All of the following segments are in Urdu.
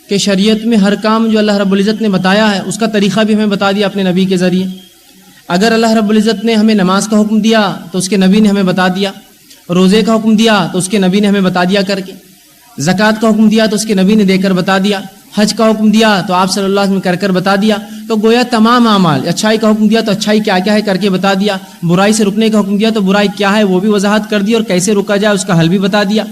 کہ شریعت میں ہر کام جو اللہ رب العزت نے بتایا ہے اس کا طریقہ بھی ہمیں بتا دیا اپنے نبی کے ذریعے. اگر اللہ رب العزت نے ہمیں نماز کا حکم دیا تو اس کے نبی نے ہمیں بتا دیا, روزے کا حکم دیا تو اس کے نبی نے ہمیں بتا دیا کر کے, زکوٰۃ کا حکم دیا تو اس کے نبی نے دے کر بتا دیا, حج کا حکم دیا تو آپ صلی اللہ علیہ وسلم کر بتا دیا. تو گویا تمام اعمال, اچھائی کا حکم دیا تو اچھائی کیا کیا ہے کر کے بتا دیا, برائی سے رکنے کا حکم دیا تو برائی کیا ہے وہ بھی وضاحت کر دی اور کیسے رکا جائے اس کا حل بھی بتا دیا.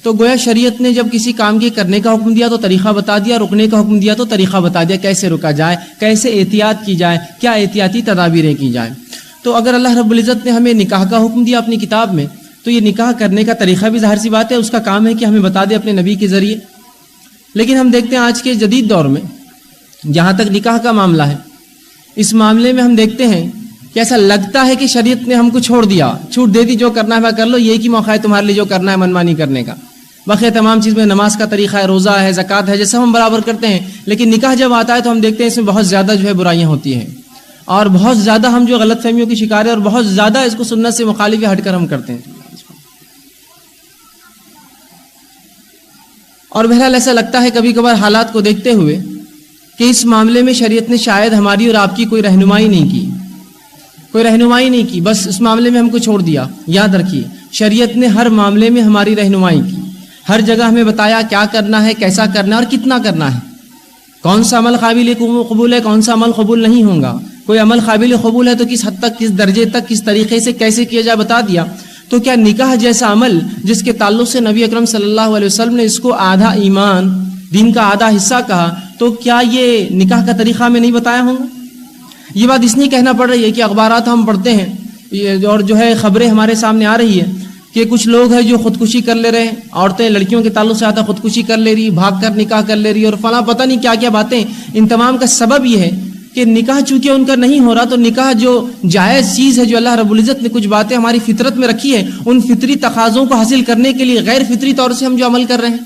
تو گویا شریعت نے جب کسی کام کے کرنے کا حکم دیا تو طریقہ بتا دیا, رکنے کا حکم دیا تو طریقہ بتا دیا, کیسے رکا جائے, کیسے احتیاط کی جائے, کیا احتیاطی تدابیریں کی جائیں. تو اگر اللہ رب العزت نے ہمیں نکاح کا حکم دیا اپنی کتاب میں تو یہ نکاح کرنے کا طریقہ بھی ظاہر سی بات ہے اس کا کام ہے کہ ہمیں بتا دے اپنے نبی کے ذریعے. لیکن ہم دیکھتے ہیں آج کے جدید دور میں جہاں تک نکاح کا معاملہ ہے, اس معاملے میں ہم دیکھتے ہیں کہ ایسا لگتا ہے کہ شریعت نے ہم کو چھوڑ دیا, چھوٹ دے دی, جو کرنا ہے وہ کر لو, یہ کی موقع ہے تمہارے لیے جو کرنا ہے منمانی کرنے کا. باقی تمام چیز میں نماز کا طریقہ ہے, روزہ ہے, زکوٰۃ ہے, جیسا ہم برابر کرتے ہیں. لیکن نکاح جب آتا ہے تو ہم دیکھتے ہیں اس میں بہت زیادہ جو ہے برائیاں ہوتی ہیں اور بہت زیادہ ہم جو غلط فہمیوں کی شکار ہیں اور بہت زیادہ اس کو سنت سے مخالف ہٹ کر ہم کرتے ہیں. اور بہرحال ایسا لگتا ہے کبھی کبھار حالات کو دیکھتے ہوئے کہ اس معاملے میں شریعت نے شاید ہماری اور آپ کی کوئی رہنمائی نہیں کی, بس اس معاملے میں ہم کو چھوڑ دیا. یاد رکھیے شریعت نے ہر معاملے میں ہماری رہنمائی کی, ہر جگہ ہمیں بتایا کیا کرنا ہے, کیسا کرنا ہے اور کتنا کرنا ہے, کون سا عمل قابل قبول ہے, کون سا عمل قبول نہیں ہوگا, کوئی عمل قابل قبول ہے تو کس حد تک, کس درجے تک, کس طریقے سے کیسے کیا جائے بتا دیا. تو کیا نکاح جیسا عمل جس کے تعلق سے نبی اکرم صلی اللہ علیہ وسلم نے اس کو آدھا ایمان, دین کا آدھا حصہ کہا, تو کیا یہ نکاح کا طریقہ ہمیں نہیں بتایا ہوگا؟ یہ بات اس لیے کہنا پڑ رہی ہے کہ اخبارات ہم پڑھتے ہیں اور جو ہے خبریں ہمارے سامنے آ رہی ہے کہ کچھ لوگ ہیں جو خودکشی کر لے رہے ہیں, عورتیں لڑکیوں کے تعلق سے آتا خودکشی کر لے رہی, بھاگ کر نکاح کر لے رہی اور فلاں پتہ نہیں کیا کیا باتیں. ان تمام کا سبب یہ ہے کہ نکاح چونکہ ان کا نہیں ہو رہا, تو نکاح جو جائز چیز ہے, جو اللہ رب العزت نے کچھ باتیں ہماری فطرت میں رکھی ہے, ان فطری تقاضوں کو حاصل کرنے کے لیے غیر فطری طور سے ہم جو عمل کر رہے ہیں.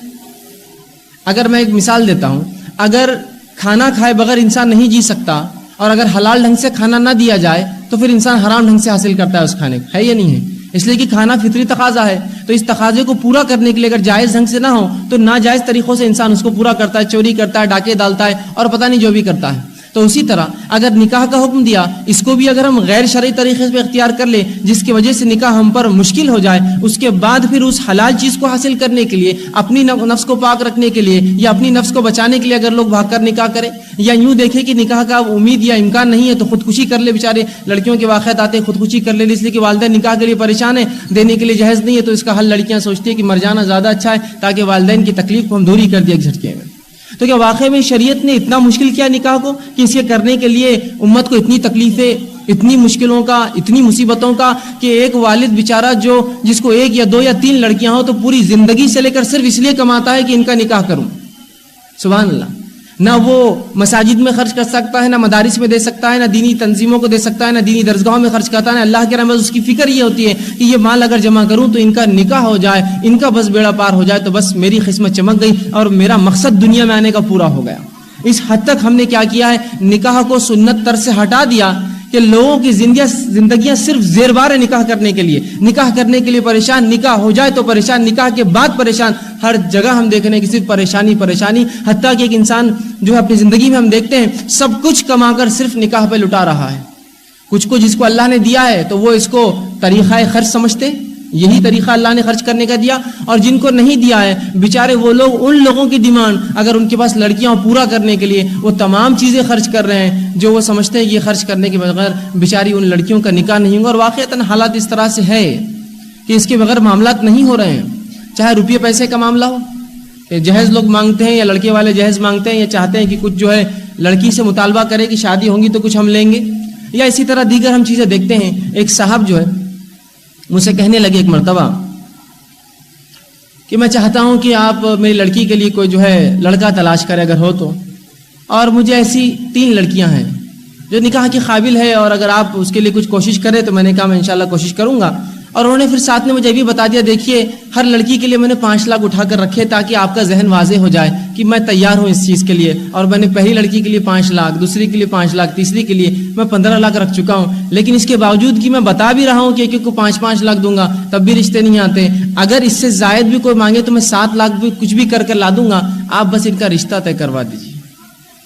اگر میں ایک مثال دیتا ہوں, اگر کھانا کھائے بغیر انسان نہیں جی سکتا اور اگر حلال ڈھنگ سے کھانا نہ دیا جائے تو پھر انسان حرام ڈھنگ سے حاصل کرتا ہے اس کھانے کو, ہے یا نہیں ہے؟ اس لیے کہ کھانا فطری تقاضا ہے, تو اس تقاضے کو پورا کرنے کے لیے اگر جائز ڈھنگ سے نہ ہو تو ناجائز طریقوں سے انسان اس کو پورا کرتا ہے, چوری کرتا ہے, ڈاکے ڈالتا ہے اور پتہ نہیں جو بھی کرتا ہے. تو اسی طرح اگر نکاح کا حکم دیا, اس کو بھی اگر ہم غیر شرعی طریقے سے اختیار کر لیں جس کی وجہ سے نکاح ہم پر مشکل ہو جائے, اس کے بعد پھر اس حلال چیز کو حاصل کرنے کے لیے, اپنی نفس کو پاک رکھنے کے لیے یا اپنی نفس کو بچانے کے لیے اگر لوگ بھاگ کر نکاح کریں, یا یوں دیکھیں کہ نکاح کا امید یا امکان نہیں ہے تو خودکشی کر لے. بیچارے لڑکیوں کے واقعات آتے ہیں خودکشی کر لے اس لیے کہ والدین نکاح کے لیے پریشان ہیں, دینے کے لیے جہیز نہیں ہے, تو اس کا حل لڑکیاں سوچتی ہیں کہ مر جانا زیادہ اچھا ہے تاکہ والدین کی تکلیف کو ہم دوری کر دیا ایک جھٹکے میں. تو کیا واقعی میں شریعت نے اتنا مشکل کیا نکاح کو کہ اس کے کرنے کے لیے امت کو اتنی تکلیفیں, اتنی مشکلوں کا, اتنی مصیبتوں کا کہ ایک والد بیچارہ جس کو 1 یا 2 یا 3 لڑکیاں ہوں تو پوری زندگی سے لے کر صرف اس لیے کماتا ہے کہ ان کا نکاح کروں. سبحان اللہ. نہ وہ مساجد میں خرچ کر سکتا ہے, نہ مدارس میں دے سکتا ہے, نہ دینی تنظیموں کو دے سکتا ہے, نہ دینی درسگاہوں میں خرچ کرتا ہے, نہ اللہ کے رحمت. اس کی فکر یہ ہوتی ہے کہ یہ مال اگر جمع کروں تو ان کا نکاح ہو جائے, ان کا بس بیڑا پار ہو جائے تو بس میری قسمت چمک گئی اور میرا مقصد دنیا میں آنے کا پورا ہو گیا. اس حد تک ہم نے کیا کیا ہے, نکاح کو سنت طرز سے ہٹا دیا کہ لوگوں کی زندگیاں صرف زیر بار ہے نکاح کرنے کے لیے, نکاح کرنے کے لیے پریشان, نکاح ہو جائے تو پریشان, نکاح کے بعد پریشان. ہر جگہ ہم دیکھ رہے ہیں کہ صرف پریشانی, حتیٰ کہ ایک انسان جو ہے اپنی زندگی میں ہم دیکھتے ہیں سب کچھ کما کر صرف نکاح پہ لٹا رہا ہے. کچھ کو جس کو اللہ نے دیا ہے تو وہ اس کو طریقہ خرچ سمجھتے, یہی طریقہ اللہ نے خرچ کرنے کا دیا, اور جن کو نہیں دیا ہے بیچارے وہ لوگ, ان لوگوں کی ڈیمانڈ اگر ان کے پاس لڑکیاں پورا کرنے کے لیے وہ تمام چیزیں خرچ کر رہے ہیں جو وہ سمجھتے ہیں کہ یہ خرچ کرنے کے بغیر بیچاری ان لڑکیوں کا نکاح نہیں ہوگا. اور واقعتاً حالات اس طرح سے ہے کہ اس کے بغیر معاملات نہیں ہو رہے ہیں, چاہے روپیے پیسے کا معاملہ ہو, جہیز لوگ مانگتے ہیں یا لڑکے والے جہیز مانگتے ہیں یا چاہتے ہیں کہ کچھ جو ہے لڑکی سے مطالبہ کرے کہ شادی ہوگی تو کچھ ہم لیں گے, یا اسی طرح دیگر ہم چیزیں دیکھتے ہیں. ایک صاحب جو ہے مجھ سے کہنے لگے ایک مرتبہ کہ میں چاہتا ہوں کہ آپ میری لڑکی کے لیے کوئی جو ہے لڑکا تلاش کرے اگر ہو تو, اور مجھے ایسی 3 لڑکیاں ہیں جو نکاح کے قابل ہے, اور اگر آپ اس کے لیے کچھ کوشش کریں تو میں نے کہا میں انشاءاللہ کوشش کروں گا, اور انہوں نے پھر ساتھ میں مجھے یہ بھی بتا دیا، دیکھیے ہر لڑکی کے لیے میں نے 5 لاکھ اٹھا کر رکھے تاکہ آپ کا ذہن واضح ہو جائے کہ میں تیار ہوں اس چیز کے لیے، اور میں نے پہلی لڑکی کے لیے 5 لاکھ، دوسری کے لیے 5 لاکھ، تیسری کے لیے میں 15 لاکھ رکھ چکا ہوں، لیکن اس کے باوجود کہ میں بتا بھی رہا ہوں کہ ایک کو 5-5 لاکھ دوں گا تب بھی رشتے نہیں آتے، اگر اس سے زائد بھی کوئی مانگے تو میں 7 لاکھ بھی کچھ بھی کر لا دوں گا، آپ بس ان کا رشتہ طے کروا دیجیے،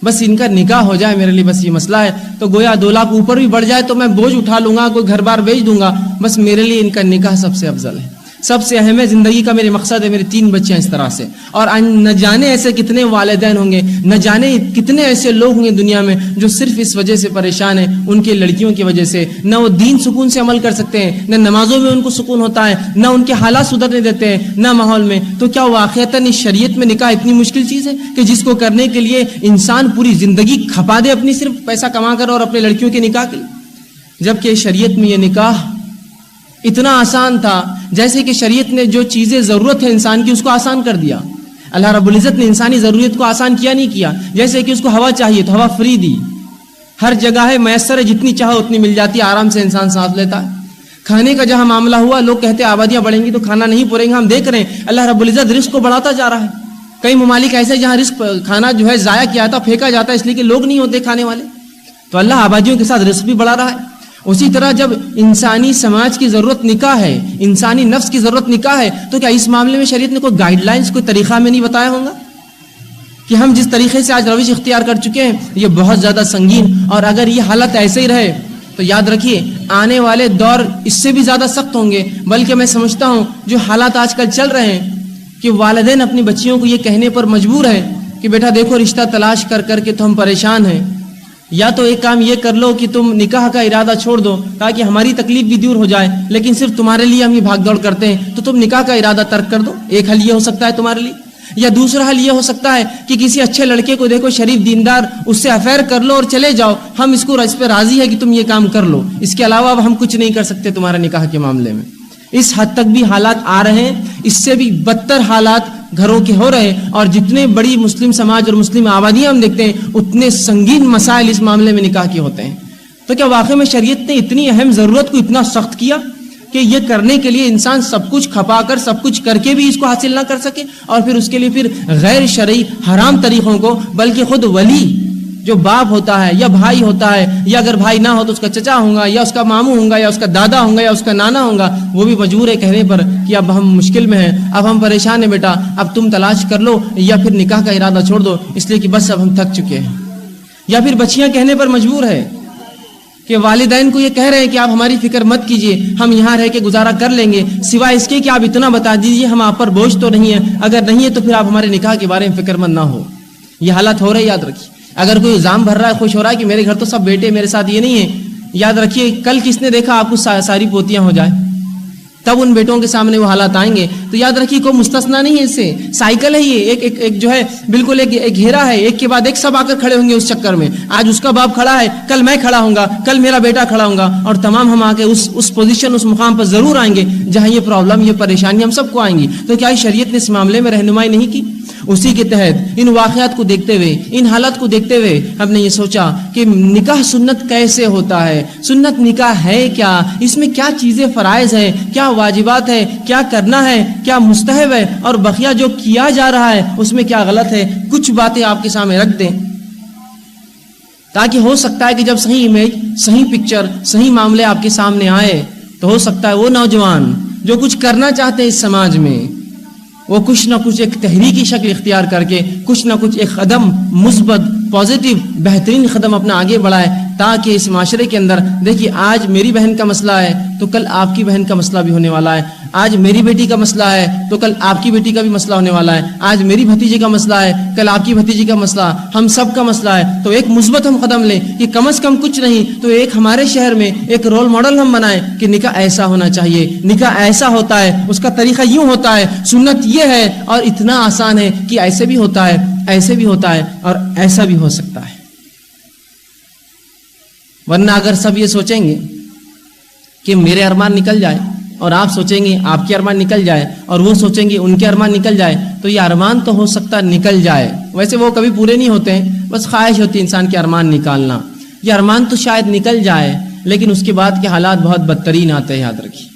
بس ان کا نکاح ہو جائے، میرے لیے بس یہ مسئلہ ہے، تو گویا 2 لاکھ اوپر بھی بڑھ جائے تو میں بوجھ اٹھا لوں گا، کوئی گھر بار بیچ دوں گا، بس میرے لیے ان کا نکاح سب سے افضل ہے، سب سے اہم ہے، زندگی کا میرے مقصد ہے، میرے 3 بچے ہیں اس طرح سے۔ اور نہ جانے ایسے کتنے والدین ہوں گے، نہ جانے کتنے ایسے لوگ ہوں گے دنیا میں جو صرف اس وجہ سے پریشان ہیں، ان کی لڑکیوں کی وجہ سے، نہ وہ دین سکون سے عمل کر سکتے ہیں، نہ نمازوں میں ان کو سکون ہوتا ہے، نہ ان کے حالات سدھرنے دیتے ہیں، نہ ماحول میں، تو کیا واقعتاً اس شریعت میں نکاح اتنی مشکل چیز ہے کہ جس کو کرنے کے لیے انسان پوری زندگی کھپا دے اپنی صرف پیسہ کما کر اور اپنے لڑکیوں کے نکاح کے لیے؟ جبکہ شریعت میں یہ نکاح اتنا آسان تھا، جیسے کہ شریعت نے جو چیزیں ضرورت ہے انسان کی اس کو آسان کر دیا۔ اللہ رب العزت نے انسانی ضرورت کو آسان کیا نہیں کیا، جیسے کہ اس کو ہوا چاہیے تو ہوا فری دی، ہر جگہ ہے، میسر ہے، جتنی چاہو اتنی مل جاتی ہے، آرام سے انسان سانس لیتا ہے۔ کھانے کا جہاں معاملہ ہوا، لوگ کہتے ہیں آبادیاں بڑھیں گی تو کھانا نہیں پوریں گا، ہم دیکھ رہے ہیں اللہ رب العزت رزق کو بڑھاتا جا رہا ہے۔ کئی ممالک ایسے جہاں رزق کھانا جو ہے ضائع کیا تھا، پھینکا جاتا ہے اس لیے کہ لوگ نہیں ہوتے کھانے والے، تو اللہ آبادیوں کے ساتھ رزق بھی بڑھا رہا ہے۔ اسی طرح جب انسانی سماج کی ضرورت نکاح ہے، انسانی نفس کی ضرورت نکاح ہے، تو کیا اس معاملے میں شریعت نے کوئی گائیڈ لائنز، کوئی طریقہ میں نہیں بتایا ہوگا کہ ہم جس طریقے سے آج روش اختیار کر چکے ہیں یہ بہت زیادہ سنگین، اور اگر یہ حالت ایسے ہی رہے تو یاد رکھیے آنے والے دور اس سے بھی زیادہ سخت ہوں گے۔ بلکہ میں سمجھتا ہوں جو حالات آج کل چل رہے ہیں کہ والدین اپنی بچیوں کو یہ کہنے پر مجبور ہیں کہ بیٹا دیکھو رشتہ تلاش کر کر کے تو ہم پریشان ہیں، یا تو ایک کام یہ کر لو کہ تم نکاح کا ارادہ چھوڑ دو تاکہ ہماری تکلیف بھی دور ہو جائے، لیکن صرف تمہارے لیے ہم یہ بھاگ دوڑ کرتے ہیں تو تم نکاح کا ارادہ ترک کر دو۔ ایک حل یہ ہو سکتا ہے تمہارے لیے، یا دوسرا حل یہ ہو سکتا ہے کہ کسی اچھے لڑکے کو دیکھو شریف دیندار، اس سے افیئر کر لو اور چلے جاؤ، ہم اس پہ راضی ہے کہ تم یہ کام کر لو، اس کے علاوہ اب ہم کچھ نہیں کر سکتے تمہارے نکاح کے معاملے میں۔ اس حد تک بھی حالات آ رہے ہیں، اس سے بھی بدتر حالات گھروں کے ہو رہے ہیں، اور جتنے بڑی مسلم سماج اور مسلم آبادیاں ہم دیکھتے ہیں اتنے سنگین مسائل اس معاملے میں نکاح کے ہوتے ہیں۔ تو کیا واقعی میں شریعت نے اتنی اہم ضرورت کو اتنا سخت کیا کہ یہ کرنے کے لیے انسان سب کچھ کھپا کر سب کچھ کر کے بھی اس کو حاصل نہ کر سکے، اور پھر اس کے لیے پھر غیر شرعی حرام طریقوں کو، بلکہ خود ولی جو باپ ہوتا ہے یا بھائی ہوتا ہے، یا اگر بھائی نہ ہو تو اس کا چچا ہوگا یا اس کا ماموں ہوگا یا اس کا دادا ہوگا یا اس کا نانا ہوگا، وہ بھی مجبور ہے کہنے پر کہ اب ہم مشکل میں ہیں، اب ہم پریشان ہیں بیٹا، اب تم تلاش کر لو یا پھر نکاح کا ارادہ چھوڑ دو، اس لیے کہ بس اب ہم تھک چکے ہیں۔ یا پھر بچیاں کہنے پر مجبور ہے کہ والدین کو یہ کہہ رہے ہیں کہ آپ ہماری فکر مت کیجیے، ہم یہاں رہ کے گزارا کر لیں گے، سوائے اس کے کہ آپ اتنا بتا دیجیے ہم آپ پر بوجھ تو نہیں ہے، اگر نہیں ہے تو پھر آپ ہمارے نکاح کے بارے میں فکر مند نہ ہو۔ یہ حالت ہو رہے، یاد رکھیے۔ اگر کوئی الزام بھر رہا ہے، خوش ہو رہا ہے کہ میرے گھر تو سب بیٹے، میرے ساتھ یہ نہیں ہے، یاد رکھیے کل کس نے دیکھا آپ کو ساری پوتیاں ہو جائے، تب ان بیٹوں کے سامنے وہ حالات آئیں گے، تو یاد رکھیے کوئی مستثنا نہیں ہے اس سے، سائیکل ہے یہ، ایک جو ہے بالکل ایک گھیرا ہے، ایک کے بعد ایک سب آ کر کھڑے ہوں گے اس چکر میں، آج اس کا باپ کھڑا ہے، کل میں کھڑا ہوں گا، کل میرا بیٹا کھڑا ہوں گا، اور تمام ہم آ کے اس پوزیشن، اس مقام پر ضرور آئیں گے جہاں یہ پرابلم، یہ پریشانی ہم سب کو آئیں گی۔ تو کیا شریعت نے اس معاملے میں رہنمائی نہیں کی؟ اسی کے تحت ان واقعات کو دیکھتے ہوئے، ان حالات کو دیکھتے ہوئے ہم نے یہ سوچا کہ نکاح سنت کیسے ہوتا ہے، سنت نکاح ہے کیا، اس میں کیا چیزیں فرائض ہیں، کیا واجبات ہے، کیا کرنا ہے، کیا مستحب ہے، اور بقیہ جو کیا جا رہا ہے اس میں کیا غلط ہے، کچھ باتیں آپ کے سامنے رکھ دیں تاکہ ہو سکتا ہے کہ جب صحیح امیج، صحیح پکچر، صحیح معاملے آپ کے سامنے آئے تو ہو سکتا ہے وہ نوجوان جو کچھ کرنا چاہتے ہیں اس سماج میں، وہ کچھ نہ کچھ ایک تحریکی شکل اختیار کر کے کچھ نہ کچھ ایک قدم مثبت، پازیٹیو، بہترین قدم اپنا آگے بڑھائے، تاکہ اس معاشرے کے اندر دیکھیے آج میری بہن کا مسئلہ ہے تو کل آپ کی بہن کا مسئلہ بھی ہونے والا ہے، آج میری بیٹی کا مسئلہ ہے تو کل آپ کی بیٹی کا بھی مسئلہ ہونے والا ہے، آج میری بھتیجی کا مسئلہ ہے کل آپ کی بھتیجی کا مسئلہ، ہم سب کا مسئلہ ہے، تو ایک مثبت ہم قدم لیں کہ کم از کم کچھ نہیں تو ایک ہمارے شہر میں ایک رول ماڈل ہم بنائیں کہ نکاح ایسا ہونا چاہیے، نکاح ایسا ہوتا ہے، اس کا طریقہ یوں ہوتا ہے، سنت یہ ہے، اور اتنا آسان ہے کہ ایسے بھی ہوتا ہے، ایسے بھی ہوتا ہے، اور ایسا بھی ہو سکتا ہے۔ ورنہ اگر سب یہ سوچیں گے کہ میرے ارمان نکل جائے، اور آپ سوچیں گے آپ کے ارمان نکل جائے، اور وہ سوچیں گے ان کے ارمان نکل جائے، تو یہ ارمان تو ہو سکتا نکل جائے، ویسے وہ کبھی پورے نہیں ہوتے ہیں، بس خواہش ہوتی ہے انسان کے ارمان نکالنا، یہ ارمان تو شاید نکل جائے، لیکن اس کے بعد کے حالات بہت بدترین آتے ہیں، یاد رکھیے۔